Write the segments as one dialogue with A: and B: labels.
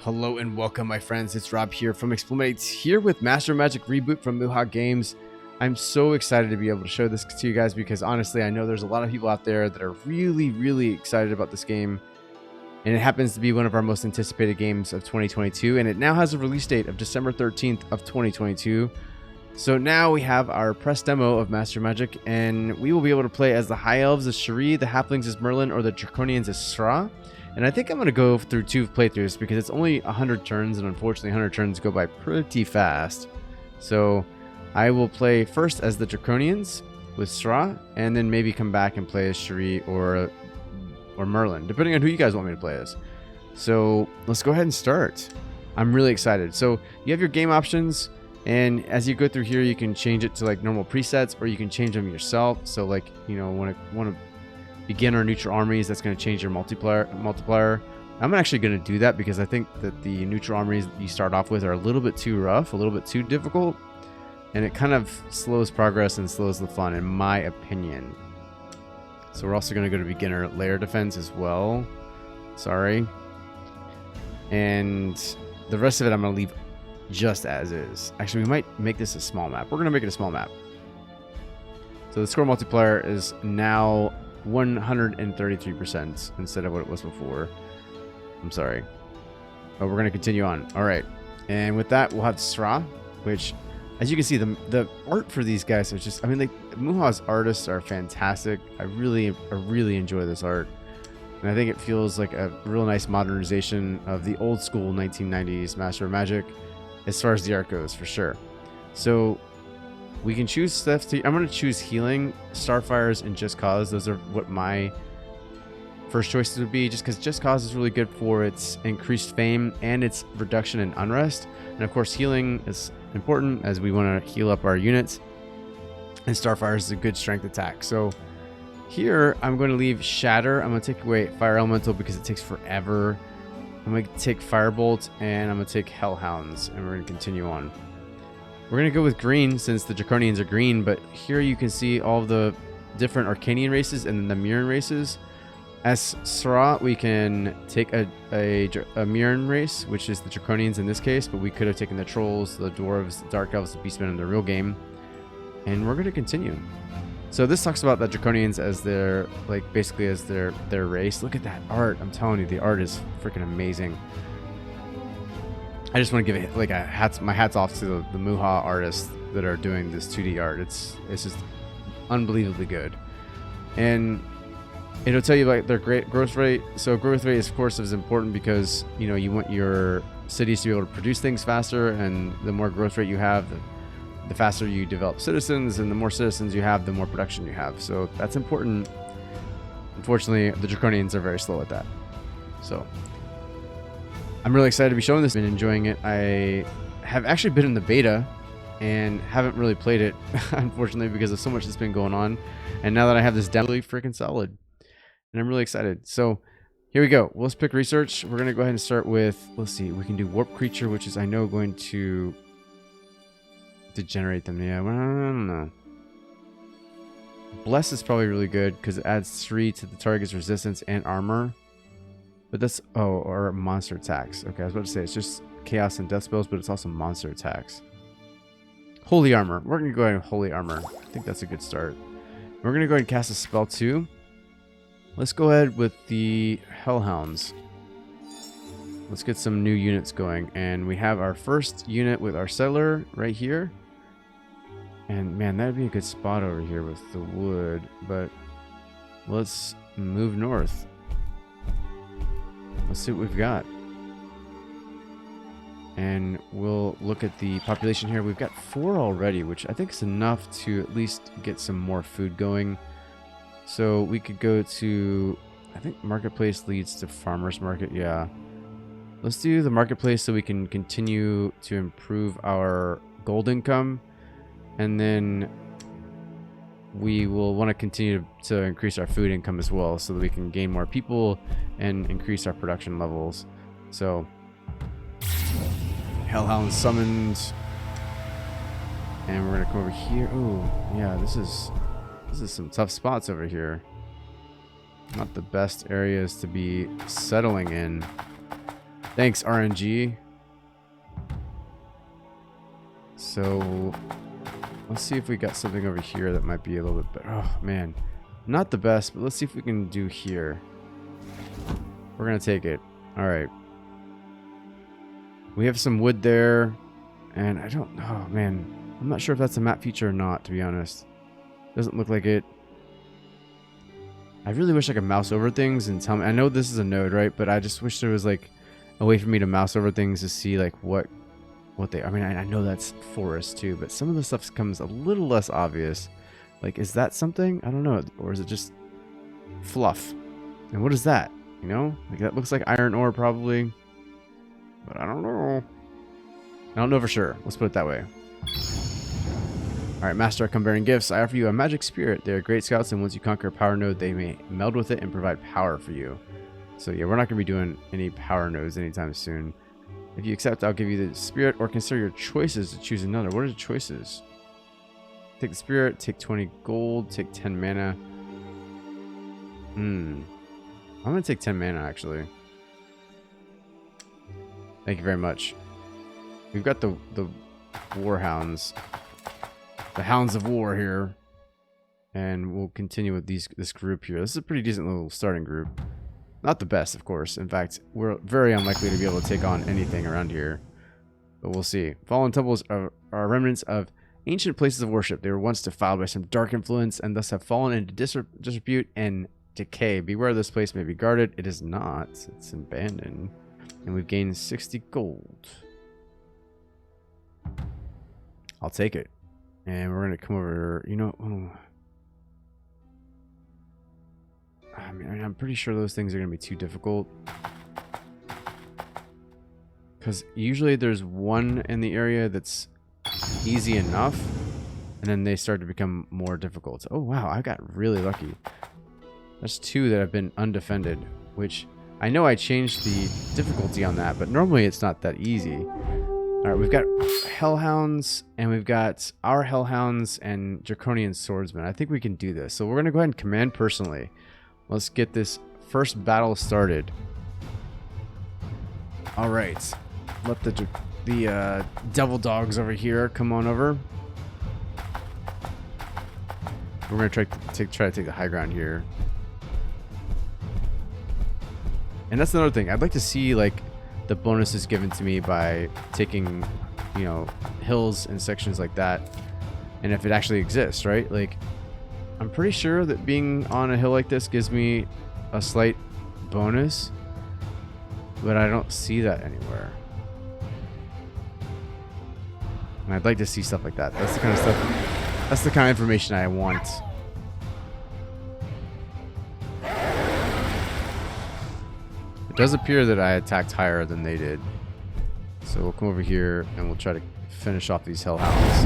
A: Hello and welcome, my friends. It's Rob here from eXplore, here with Master Magic Reboot from MuHa Games. I'm so excited to be able to show this to you guys because honestly, I know there's a lot of people out there that are really excited about this game. And it happens to be one of our most anticipated games of 2022. And it now has a release date of December 13th of 2022. So now we have our press demo of Master Magic, and we will be able to play as the High Elves as Sss'ra, the Halflings as Merlin, or the Draconians as Sss'ra. And I think I'm going to go through 2 playthroughs because it's only 100 turns, and unfortunately 100 turns go by pretty fast. So I will play first as the Draconians with Sss'ra, and then maybe come back and play as Sss'ra or Merlin, depending on who you guys want me to play as. So let's go ahead and start. I'm really excited. So you have your game options, and as you go through here, you can change it to like normal presets, or you can change them yourself. So like, you know, want to begin or neutral armies, that's going to change your multiplier. I'm actually going to do that because I think that the neutral armies that you start off with are a little bit too rough, a little bit too difficult, and it kind of slows progress and slows the fun, in my opinion. So we're also going to go to beginner layer defense as well. Sorry. And the rest of it I'm going to leave just as is. Actually, we might make this a small map. We're going to make it a small map. So the score multiplier is now 133% instead of what it was before. I'm sorry. But we're going to continue on. All right. And with that, we'll have Sss'ra, which, as you can see, the art for these guys is just, I mean, like, MuHa's artists are fantastic. I really enjoy this art. And I think it feels like a real nice modernization of the old school 1990s Master of Magic as far as the art goes, for sure. So we can choose stuff to, I'm going to choose Healing, Starfires, and Just Cause. Those are what my first choices would be, just because Just Cause is really good for its increased fame and its reduction in unrest. And of course, Healing is important as we want to heal up our units. And Starfire is a good strength attack. So here, I'm going to leave Shatter. I'm going to take away Fire Elemental because it takes forever. I'm going to take Firebolt, and I'm going to take Hellhounds, and we're going to continue on. We're going to go with green since the Draconians are green, but here you can see all of the different Arcanian races and then the Mirren races. As Sss'ra, we can take a Mirren race, which is the Draconians in this case, but we could have taken the Trolls, the Dwarves, the Dark Elves, the Beastmen in the real game. And we're going to continue. So this talks about the Draconians as their, like, basically as their race. Look at that art. I'm telling you, the art is freaking amazing. I just want to give it like my hats off to the MuHa artists that are doing this 2D art. It's just unbelievably good. And it'll tell you like their great growth rate. So growth rate, of course, is important because, you know, you want your cities to be able to produce things faster, and the more growth rate you have, the faster you develop citizens, and the more citizens you have, the more production you have. So that's important. Unfortunately, the Draconians are very slow at that. So I'm really excited to be showing this. I've been enjoying it. I have actually been in the beta and haven't really played it, unfortunately, because of so much that's been going on. And now that I have this demo, really freaking solid. And I'm really excited. So here we go. Let's pick research. We're going to go ahead and start with, let's see, we can do Warp Creature, which is, I know, going to degenerate them. Yeah, well, I don't know. Bless is probably really good because it adds 3 to the target's resistance and armor. But that's, oh, or monster attacks. Okay, I was about to say it's just chaos and death spells, but it's also monster attacks. Holy Armor. We're going to go ahead and Holy Armor. I think that's a good start. We're going to go ahead and cast a spell too. Let's go ahead with the Hellhounds. Let's get some new units going. And we have our first unit with our settler right here. And man, that'd be a good spot over here with the wood. But let's move north. Let's see what we've got. And we'll look at the population here. We've got 4 already, which I think is enough to at least get some more food going. So we could go to, I think Marketplace leads to Farmer's Market. Yeah. Let's do the Marketplace so we can continue to improve our gold income. And then we will want to continue to increase our food income as well so that we can gain more people and increase our production levels. So Hellhound summoned, and we're gonna come over here. Oh yeah, this is some tough spots over here. Not the best areas to be settling in. Thanks, RNG. So let's see if we got something over here that might be a little bit better. Oh, man. Not the best, but let's see if we can do here. We're going to take it. All right. We have some wood there. And I don't... Oh, man. I'm not sure if that's a map feature or not, to be honest. Doesn't look like it. I really wish I could mouse over things and tell me. I know this is a node, right? But I just wish there was like a way for me to mouse over things to see like what they. I mean, I know that's forest too, but some of the stuff comes a little less obvious. Like, is that something? I don't know, or is it just fluff? And what is that? You know, like that looks like iron ore probably, but I don't know. I don't know for sure. Let's put it that way. Alright, Master, I come bearing gifts. I offer you a magic spirit. They are great scouts, and once you conquer a power node, they may meld with it and provide power for you. So yeah, we're not going to be doing any power nodes anytime soon. If you accept, I'll give you the spirit, or consider your choices to choose another. What are the choices? Take the spirit, take 20 gold, take 10 mana. I'm going to take 10 mana, actually. Thank you very much. We've got the warhounds. The Hounds of War here, and we'll continue with this group here. This is a pretty decent little starting group. Not the best, of course. In fact, we're very unlikely to be able to take on anything around here, but we'll see. Fallen temples are remnants of ancient places of worship. They were once defiled by some dark influence and thus have fallen into disrepute and decay. Beware, this place may be guarded. It is not. It's abandoned. And we've gained 60 gold. I'll take it. And we're going to come over, you know, I mean, I'm pretty sure those things are going to be too difficult. Because usually there's one in the area that's easy enough, and then they start to become more difficult. Oh, wow, I got really lucky. That's two that have been undefended, which I know I changed the difficulty on that, but normally it's not that easy. All right, we've got Hellhounds, and we've got our Hellhounds and Draconian Swordsmen. I think we can do this. So we're going to go ahead and command personally. Let's get this first battle started. All right. Let the devil dogs over here come on over. We're going to try to take the high ground here. And that's another thing. I'd like to see, like, the bonuses given to me by taking, you know, hills and sections like that, and if it actually exists, right? Like, I'm pretty sure that being on a hill like this gives me a slight bonus, but I don't see that anywhere. And I'd like to see stuff like that. That's the kind of stuff, that's the kind of information I want. It does appear that I attacked higher than they did. So we'll come over here and we'll try to finish off these hellhounds.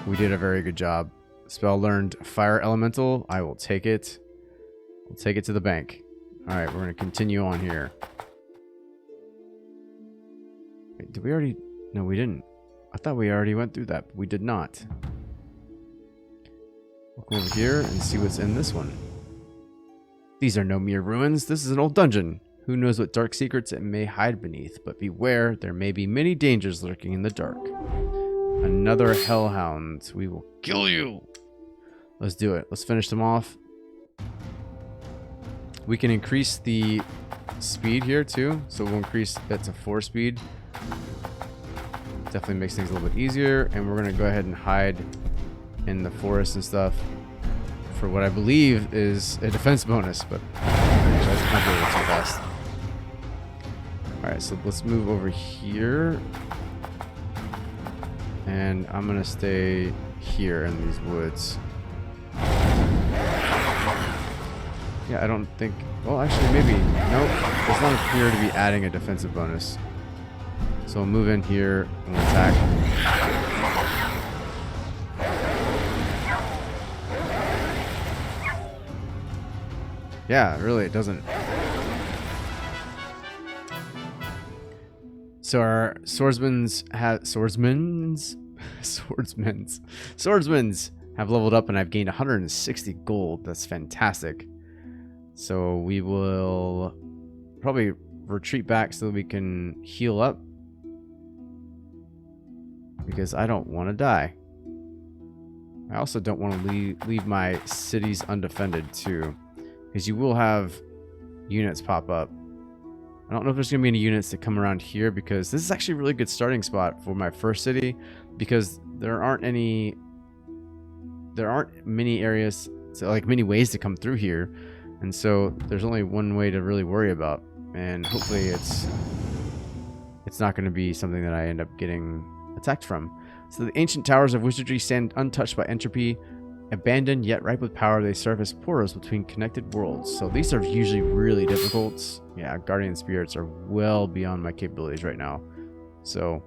A: We did a very good job. Spell learned fire elemental. I will take it. We'll take it to the bank. Alright, we're going to continue on here. Wait, did we already... No, we didn't. I thought we already went through that, but we did not. We'll come over here and see what's in this one. These are no mere ruins. This is an old dungeon. Who knows what dark secrets it may hide beneath, but beware, there may be many dangers lurking in the dark. Another hellhound. We will kill you. Let's do it. Let's finish them off. We can increase the speed here too, so we'll increase that to 4 speed. Definitely makes things a little bit easier, and we're going to go ahead and hide in the forest and stuff for what I believe is a defense bonus, but that's not really too fast. Alright, so let's move over here. And I'm going to stay here in these woods. Yeah, I don't think... Well, actually, maybe... Nope. It's not clear to be adding a defensive bonus. So we'll move in here and we'll attack. Yeah, really, it doesn't. So our swordsmen's have leveled up, and I've gained 160 gold. That's fantastic. So we will probably retreat back so that we can heal up. Because I don't want to die. I also don't want to leave my cities undefended too. Because you will have units pop up. I don't know if there's going to be any units that come around here, because this is actually a really good starting spot for my first city, because there aren't many areas, so like many ways to come through here, and so there's only one way to really worry about, and hopefully it's not going to be something that I end up getting attacked from. So the ancient towers of wizardry stand untouched by entropy. Abandoned yet ripe with power, they serve as portals between connected worlds. So these are usually really difficult. Yeah, guardian spirits are well beyond my capabilities right now. So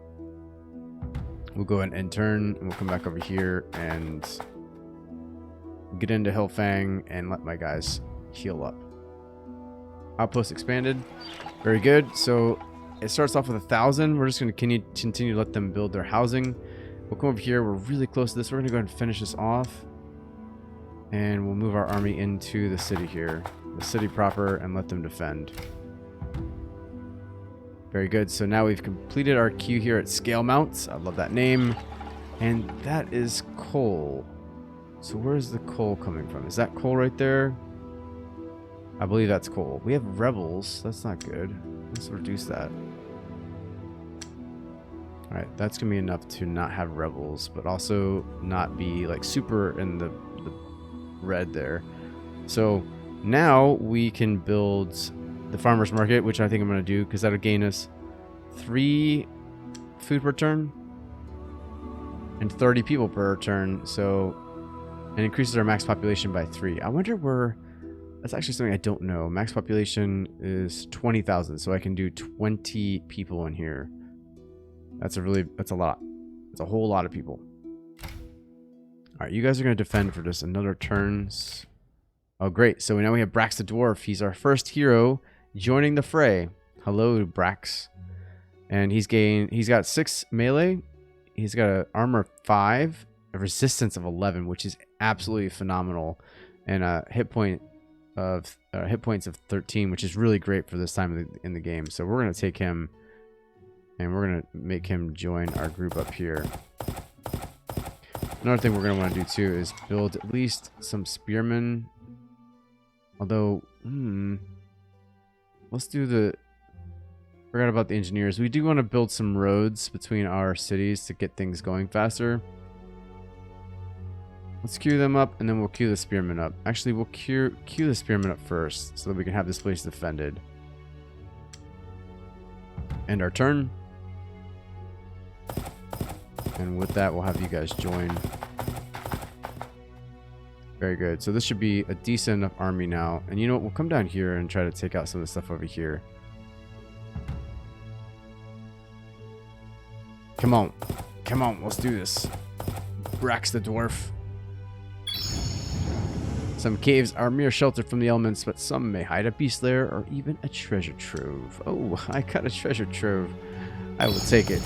A: we'll go ahead and turn, and we'll come back over here and get into Hillfang and let my guys heal up. Outpost expanded. Very good. So it starts off with 1,000. We're just going to continue to let them build their housing. We'll come over here. We're really close to this. We're going to go ahead and finish this off. And we'll move our army into the city here. The city proper, and let them defend. Very good. So now we've completed our queue here at Scale Mount. I love that name. And that is coal. So where's the coal coming from? Is that coal right there? I believe that's coal. We have rebels. That's not good. Let's reduce that. Alright, that's going to be enough to not have rebels, but also not be like super in the red there. So now we can build the farmer's market, which I think I'm going to do, because that'll gain us 3 food per turn and 30 people per turn. So it increases our max population by 3. I wonder where... That's actually something I don't know. Max population is 20,000, so I can do 20 people in here. That's a lot. It's a whole lot of people. Alright, you guys are going to defend for just another turn. Oh, great. So now we have Brax the Dwarf. He's our first hero joining the fray. Hello, Brax. And he's got 6 melee. He's got an armor of 5, a resistance of 11, which is absolutely phenomenal, and a hit points of 13, which is really great for this time in the game. So we're going to take him, and we're going to make him join our group up here. Another thing we're going to want to do too is build at least some spearmen. Although, let's do the... Forgot about the engineers. We do want to build some roads between our cities to get things going faster. Let's queue them up, and then we'll queue the spearmen up. Actually, we'll queue the spearmen up first, so that we can have this place defended. End our turn. And with that, we'll have you guys join. Very good. So this should be a decent enough army now. And you know what? We'll come down here and try to take out some of the stuff over here. Come on. Come on. Let's do this. Brax the Dwarf. Some caves are mere shelter from the elements, but some may hide a beast lair or even a treasure trove. Oh, I got a treasure trove. I will take it.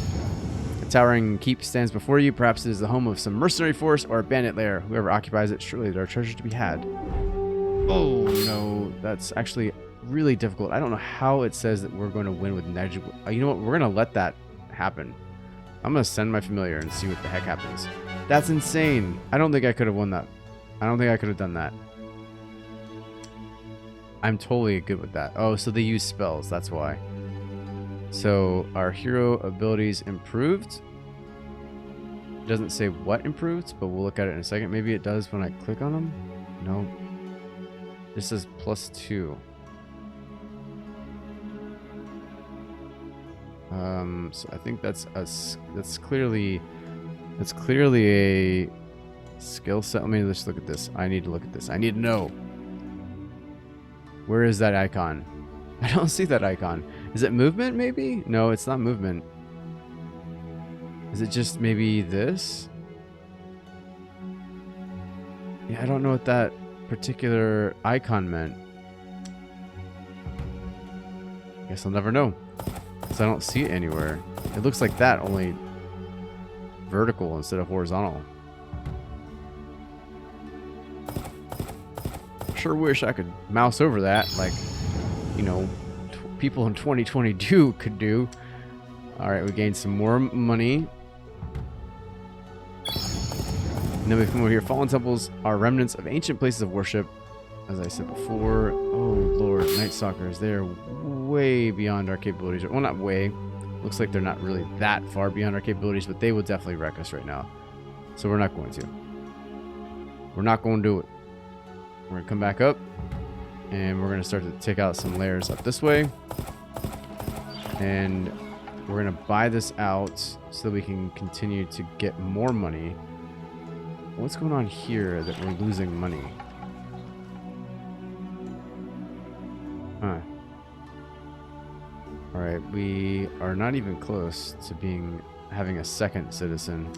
A: A towering keep stands before you. Perhaps it is the home of some mercenary force or a bandit lair. Whoever occupies it, surely there are treasures to be had. Oh, no. That's actually really difficult. I don't know how it says that we're going to win with negligible. You know what? We're going to let that happen. I'm going to send my familiar and see what the heck happens. That's insane. I don't think I could have won that. I don't think I could have done that. I'm totally good with that. Oh, so they use spells. That's why. So our hero abilities improved. It doesn't say what improved, but we'll look at it in a second. Maybe it does when I click on them. No. This is +2. So I think that's clearly a skill set. Let me just look at this. I need to look at this. I need to know. Where is that icon? I don't see that icon. Is it movement maybe? No, it's not movement. Is it just maybe this? Yeah, I don't know what that particular icon meant. Guess I'll never know. Because I don't see it anywhere. It looks like that, only vertical instead of horizontal. sure wish I could mouse over that like, you know, people in 2022 could do. All right, we gained some more money. And then we come over here. Fallen temples are remnants of ancient places of worship. As I said before, oh lord, Night Stalkers, they're way beyond our capabilities. Well, not way. Looks like they're not really that far beyond our capabilities, but they will definitely wreck us right now. So we're not going to. We're not going to do it. We're going to come back up, and we're going to start to take out some layers up this way. And we're going to buy this out so that we can continue to get more money. What's going on here that we're losing money? Huh. Alright, we are not even close to having a second citizen.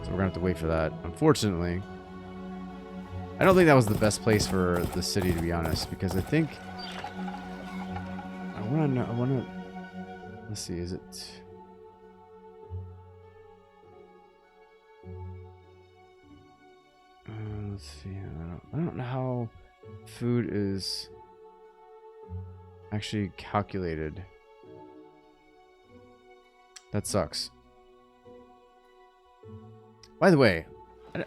A: So we're gonna have to wait for that. Unfortunately, I don't think that was the best place for the city, to be honest, because I think I wanna let's see, is it let's see, I don't know how food is actually calculated. That sucks. By the way,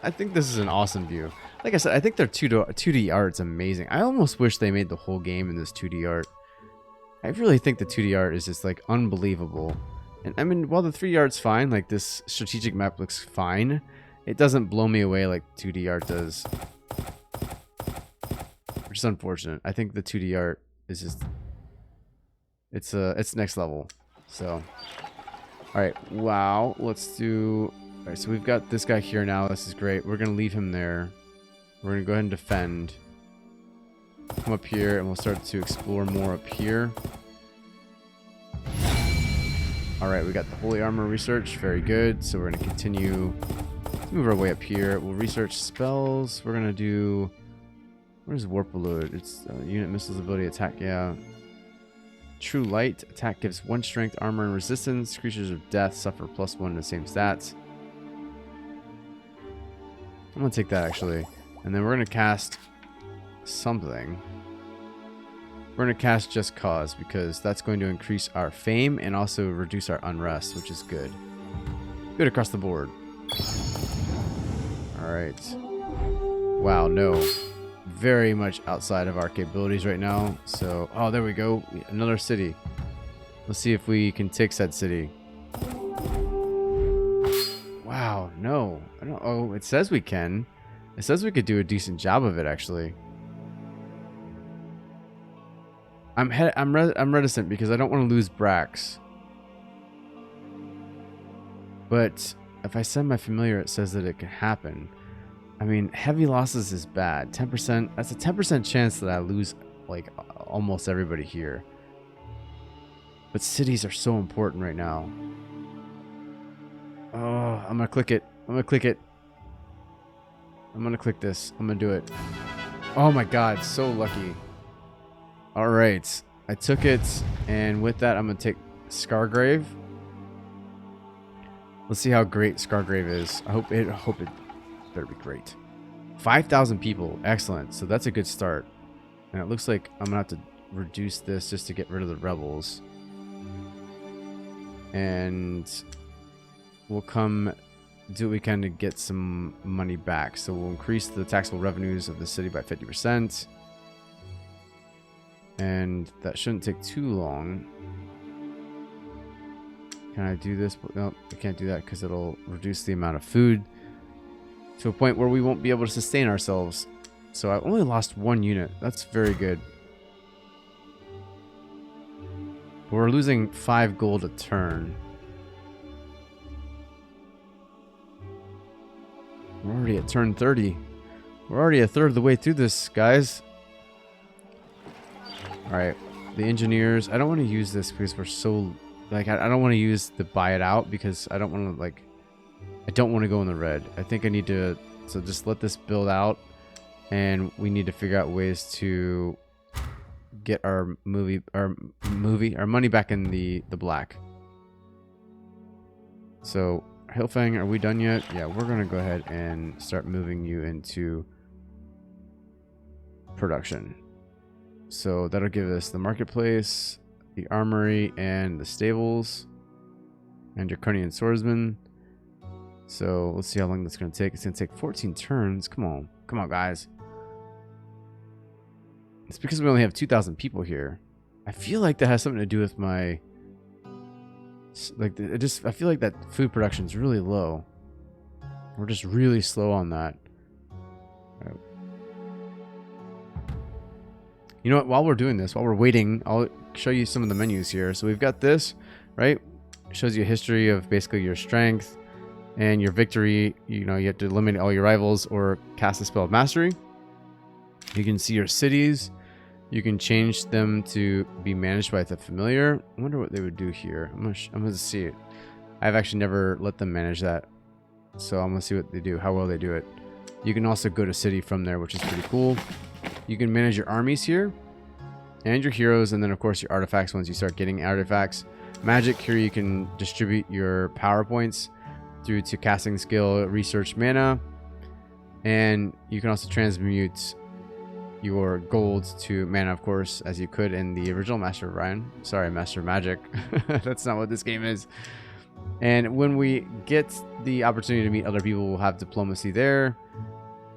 A: I think this is an awesome view. Like I said, I think their 2D art's amazing. I almost wish they made the whole game in this 2D art. I really think the 2D art is just like unbelievable. And I mean, while the 3D art's fine, like this strategic map looks fine, it doesn't blow me away like 2D art does. Which is unfortunate. I think the 2D art is just it's next level. So alright, wow. Let's do alright, so we've got this guy here now. This is great. We're gonna leave him there. We're gonna go ahead and defend. Come up here and we'll start to explore more up here. Alright, we got the holy armor research. Very good. So we're gonna continue to move our way up here. We'll research spells. We're gonna do, what is warp reload? It's unit missiles ability attack, yeah. True light attack gives 1 strength, armor, and resistance. Creatures of death suffer +1 in the same stats. I'm gonna take that actually, and then we're gonna cast something. We're gonna cast Just Cause because that's going to increase our fame and also reduce our unrest, which is good. Good across the board. All right. Wow, no. Very much outside of our capabilities right now. So, oh, there we go. Another city. Let's see if we can take said city. Wow, no. I don't. Oh, it says we can. It says we could do a decent job of it, actually. I'm reticent because I don't want to lose Brax. But if I send my familiar, it says that it can happen. I mean, heavy losses is bad. 10%. That's a 10% chance that I lose like almost everybody here. But cities are so important right now. Oh, I'm gonna click it. I'm gonna click it. I'm gonna click this. I'm gonna do it. Oh my god, so lucky. Alright. I took it, and with that I'm gonna take Scargrave. Let's see how great Scargrave is. I hope it better be great. 5,000 people. Excellent. So that's a good start. And it looks like I'm gonna have to reduce this just to get rid of the rebels. And we'll come do what we can to get some money back. So we'll increase the taxable revenues of the city by 50%. And that shouldn't take too long. Can I do this? No, I can't do that because it'll reduce the amount of food to a point where we won't be able to sustain ourselves. So I only lost 1 unit. That's very good. But we're losing 5 gold a turn. We're already at turn 30. We're already a third of the way through this, guys. Alright, the engineers. I don't want to use this because we're so... Like, I don't want to use the buy it out because I don't want to, like... I don't want to go in the red. I think I need to... So just let this build out. And we need to figure out ways to get our money back in the black. So, Hillfang, are we done yet? Yeah, we're going to go ahead and start moving you into production. So that'll give us the marketplace, the armory, and the stables, and Draconian swordsman. So let's see how long that's going to take. It's going to take 14 turns. Come on. Come on, guys. It's because we only have 2,000 people here. I feel like that has something to do with my... Like, I feel like that food production is really low. We're just really slow on that. Right. You know what? While we're doing this, while we're waiting, I'll show you some of the menus here. So we've got this, right? It shows you a history of basically your strength and your victory. You know, you have to eliminate all your rivals or cast a spell of mastery. You can see your cities. You can change them to be managed by the familiar. I wonder what they would do here. I'm gonna see it. I've actually never let them manage that, so I'm gonna see what they do, how well they do it. You can also go to city from there, which is pretty cool. You can manage your armies here and your heroes, and then of course your artifacts once you start getting artifacts. Magic, here you can distribute your power points through to casting skill, research, mana, and you can also transmute your gold to mana, of course, as you could in the original Master of Ryan. Sorry, Master of Magic. That's not what this game is. And when we get the opportunity to meet other people, we'll have diplomacy there.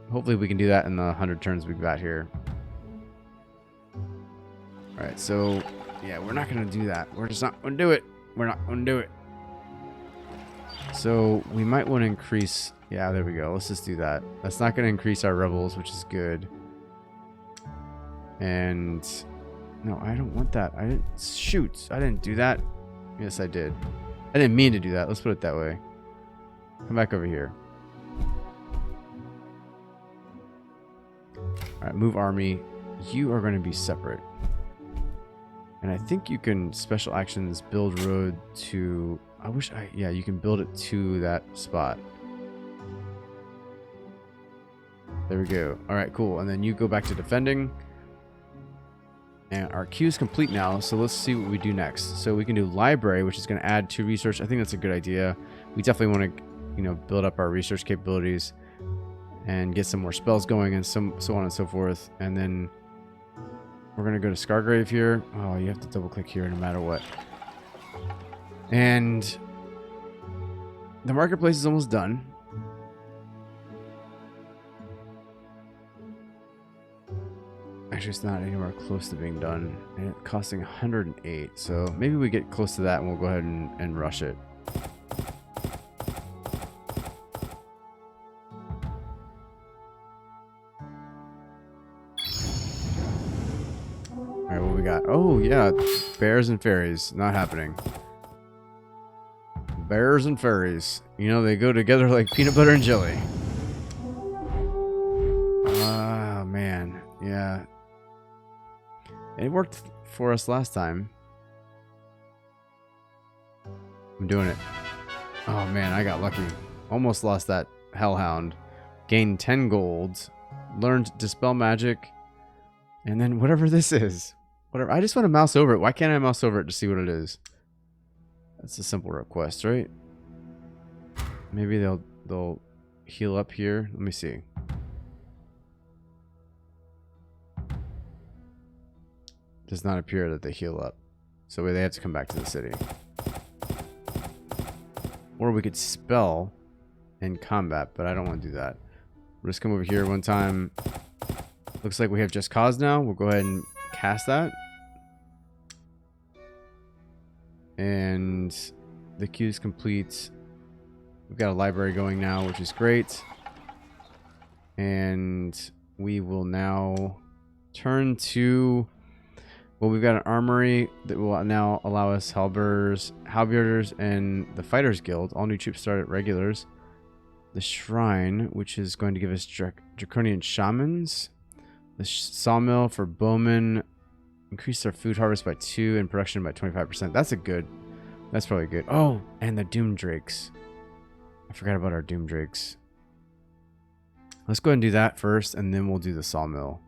A: Hopefully we can do that in the 100 turns we've got here. Alright, so yeah, we're not going to do that. We're just not going to do it. We're not going to do it. So we might want to increase... Yeah, there we go. Let's just do that. That's not going to increase our rebels, which is good. And no, I don't want that. I didn't shoot. I didn't do that. Yes, I did. I didn't mean to do that. Let's put it that way. Come back over here. All right, move army. You are going to be separate. And I think you can special actions build road to... Yeah, you can build it to that spot. There we go. All right, cool. And then you go back to defending. And our queue is complete now, so let's see what we do next. So we can do library, which is going to add 2 research. I think that's a good idea. We definitely want to, you know, build up our research capabilities and get some more spells going and so on and so forth. And then we're going to go to Scargrave here. Oh, you have to double click here no matter what. And the marketplace is almost done. Actually, it's not anywhere close to being done, and it's costing 108. So maybe we get close to that and we'll go ahead and rush it. All right, what we got? Oh yeah, bears and fairies. Not happening. Bears and fairies. You know, they go together like peanut butter and jelly. Ah, man. Yeah. It worked for us last time. I'm doing it. Oh man, I got lucky. Almost lost that hellhound. Gained 10 gold. Learned dispel magic. And then whatever this is. Whatever. I just want to mouse over it. Why can't I mouse over it to see what it is? That's a simple request, right? Maybe they'll heal up here. Let me see. Does not appear that they heal up, so they have to come back to the city. Or we could spell in combat, but I don't want to do that. We'll just come over here one time. Looks like we have Just Cause now. We'll go ahead and cast that. And the queue is complete. We've got a library going now, which is great. And we will now turn to... Well, we've got an armory that will now allow us halberders, and the Fighters Guild. All new troops start at regulars. The Shrine, which is going to give us Draconian Shamans. The Sawmill for Bowmen. Increase our food harvest by 2 and production by 25%. That's probably good. Oh, and the Doom Drakes. I forgot about our Doom Drakes. Let's go ahead and do that first, and then we'll do the Sawmill.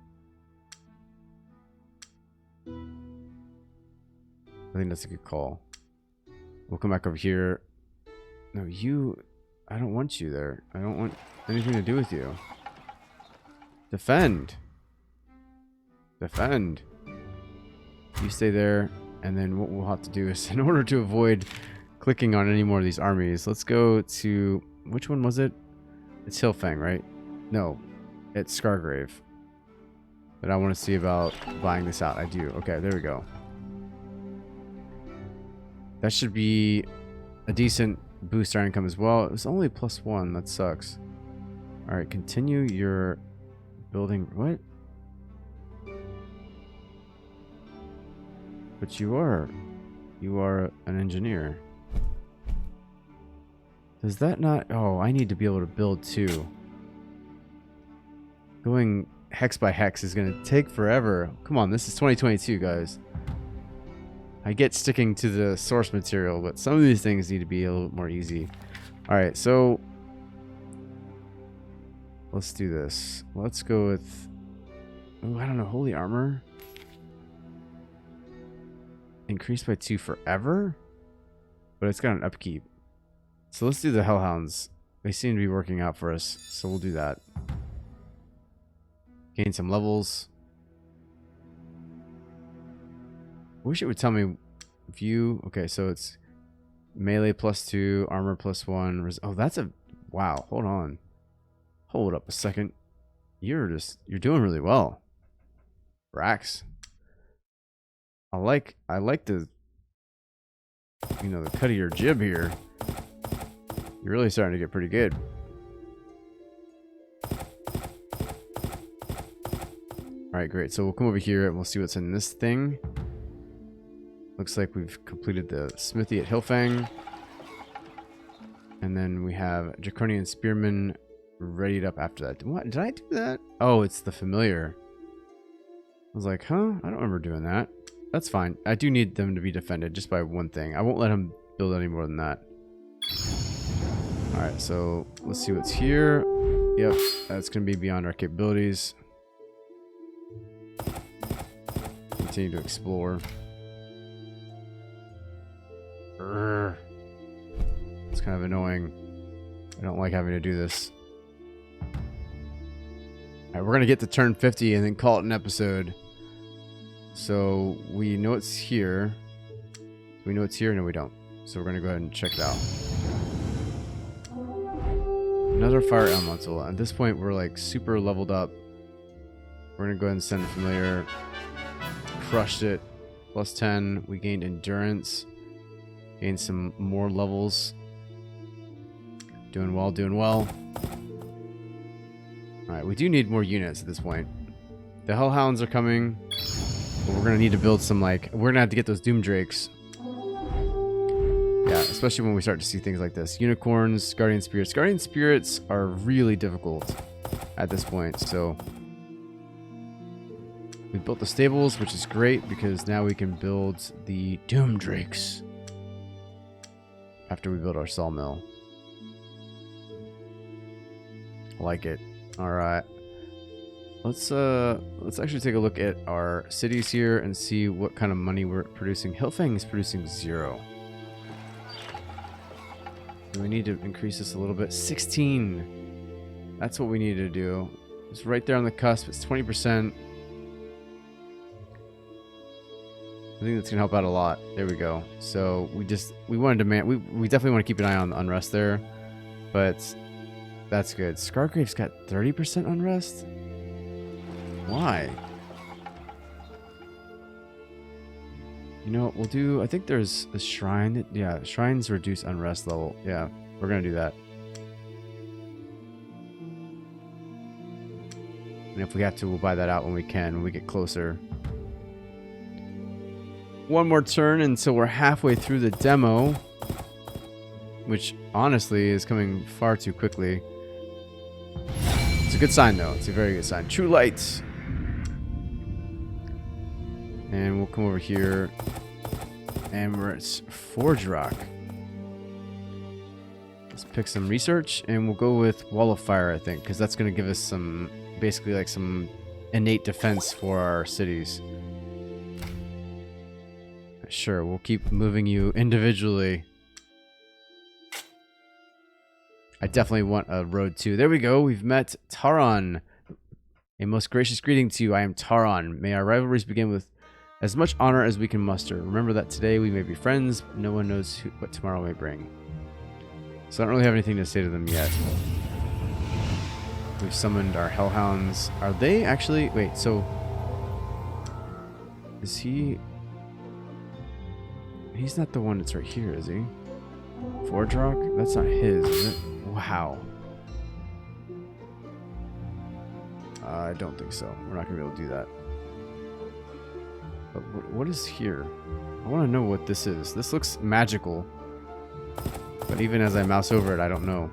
A: I think that's a good call. We'll come back over here. No, I don't want you there. I don't want anything to do with you. Defend. Defend. You stay there, and then what we'll have to do is, in order to avoid clicking on any more of these armies, let's go to, which one was it? It's Hillfang, right? No, it's Scargrave. But I want to see about buying this out. I do. Okay, there we go. That should be a decent boost our income as well. It was only +1. That sucks. All right, continue your building. What? But you are an engineer. Does that not? Oh, I need to be able to build too. Going hex by hex is going to take forever. Come on, this is 2022, guys. I get sticking to the source material, but some of these things need to be a little more easy. All right, so let's do this. Let's go with, oh, I don't know, holy armor. Increased by 2 forever, but it's got an upkeep. So let's do the Hellhounds. They seem to be working out for us, so we'll do that. Gain some levels. Wish it would tell me view. Okay, so it's melee +2, armor +1. Oh, that's a wow. Hold on. Hold up a second. You're doing really well, Brax. I like the, you know, the cut of your jib here. You're really starting to get pretty good. All right, great. So we'll come over here and we'll see what's in this thing. Looks like we've completed the smithy at Hillfang. And then we have Draconian Spearman readied up after that. What? Did I do that? Oh, it's the familiar. I was like, huh? I don't remember doing that. That's fine. I do need them to be defended just by one thing. I won't let him build any more than that. Alright, so let's see what's here. Yep, that's going to be beyond our capabilities. Continue to explore. Urgh. It's kind of annoying. I don't like having to do this. Alright, we're going to get to turn 50 and then call it an episode. So we know it's here. We know it's here? No, we don't. So we're going to go ahead and check it out. Another fire elemental. At this point, we're like super leveled up. We're going to go ahead and send a familiar. Crushed it. +10. We gained endurance. Gained some more levels. Doing well, doing well. Alright, we do need more units at this point. The Hellhounds are coming. But we're going to need to build some, like, we're going to have to get those Doom Drakes. Yeah, especially when we start to see things like this. Unicorns, Guardian Spirits. Guardian Spirits are really difficult at this point, so we built the stables, which is great because now we can build the Doom Drakes after we build our sawmill. I like it. All right. Let's actually take a look at our cities here and see what kind of money we're producing. Hillfang is producing 0. Do we need to increase this a little bit? 16. That's what we need to do. It's right there on the cusp. It's 20%. I think that's gonna help out a lot. There we go. So we want to demand. We definitely want to keep an eye on the unrest there, but that's good. Scargrave's got 30% unrest. Why? You know, we'll do, I think there's a shrine. Yeah, shrines reduce unrest level. Yeah, we're going to do that. And if we have to, we'll buy that out when we can, when we get closer. One more turn until we're halfway through the demo, which honestly is coming far too quickly. It's a good sign, though. It's a very good sign. True light. And we'll come over here. And we're at Forge Rock. Let's pick some research. And we'll go with Wall of Fire, I think. Because that's going to give us some, basically like some innate defense for our cities. Sure, we'll keep moving you individually. I definitely want a road too. There we go. We've met Taron. A most gracious greeting to you. I am Taron. May our rivalries begin with as much honor as we can muster. Remember that today we may be friends, but no one knows what tomorrow may bring. So I don't really have anything to say to them yet. We've summoned our hellhounds. Are they actually... Wait, so... Is he... He's not the one that's right here, is he? Fordrock? That's not his, is it? Wow. I don't think so. We're not going to be able to do that. But what is here? I want to know what this is. This looks magical. But even as I mouse over it, I don't know.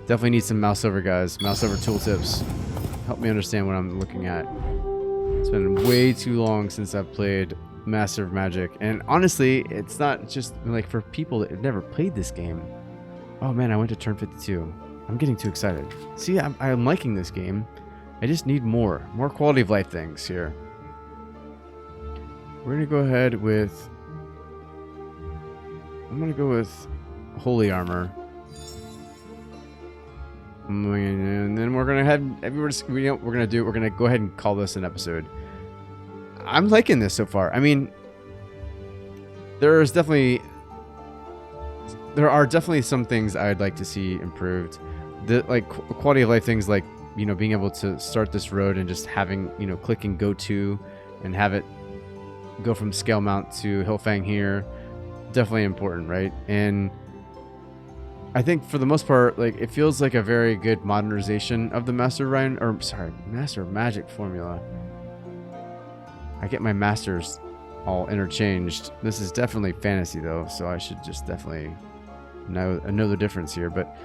A: Definitely need some mouse over, guys. Mouse over tooltips. Help me understand what I'm looking at. It's been way too long since I've played Master of Magic. And honestly, it's not just like for people that have never played this game. Oh man, I went to turn 52. I'm getting too excited. See, I'm liking this game. I just need more quality of life things here. We're gonna go ahead with... I'm gonna go with Holy Armor. And then we're gonna head... We're gonna go ahead and call this an episode. I'm liking this so far. I mean, there are definitely some things I'd like to see improved. Like quality of life things, like, you know, being able to start this road and just having, you know, clicking go to and have it go from Scale Mount to Hillfang here. Definitely important, right? And I think for the most part, like, it feels like a very good modernization of the Master of Magic formula. I get my masters all interchanged. This is definitely fantasy though, so I should just definitely know the difference here. But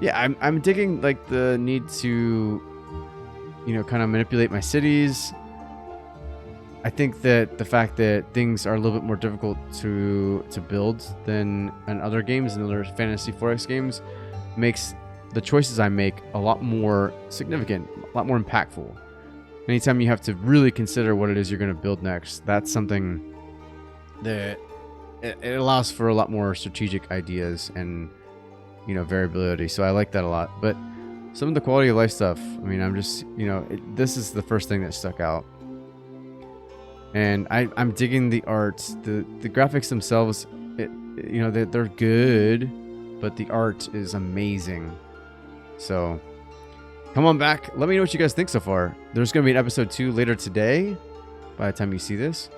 A: yeah, I'm digging like the need to, you know, kind of manipulate my cities. I think that the fact that things are a little bit more difficult to build than in other games and other Fantasy 4X games makes the choices I make a lot more significant, a lot more impactful. Anytime you have to really consider what it is you're going to build next, that's something that it allows for a lot more strategic ideas and, you know, variability. So I like that a lot. But some of the quality of life stuff, I mean, I'm just, you know, this is the first thing that stuck out. And I'm digging the art. The graphics themselves, you know, they're good, but the art is amazing. So come on back. Let me know what you guys think so far. There's going to be an episode 2 later today by the time you see this.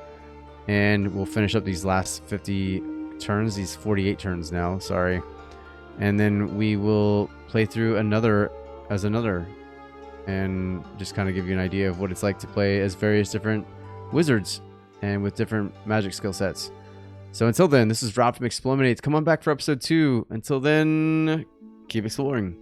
A: And we'll finish up these last 50 turns, these 48 turns now, sorry. And then we will play through another and just kind of give you an idea of what it's like to play as various different wizards and with different magic skill sets. So until then, this is Rob from eXplore. Come on back for episode 2. Until then, keep exploring.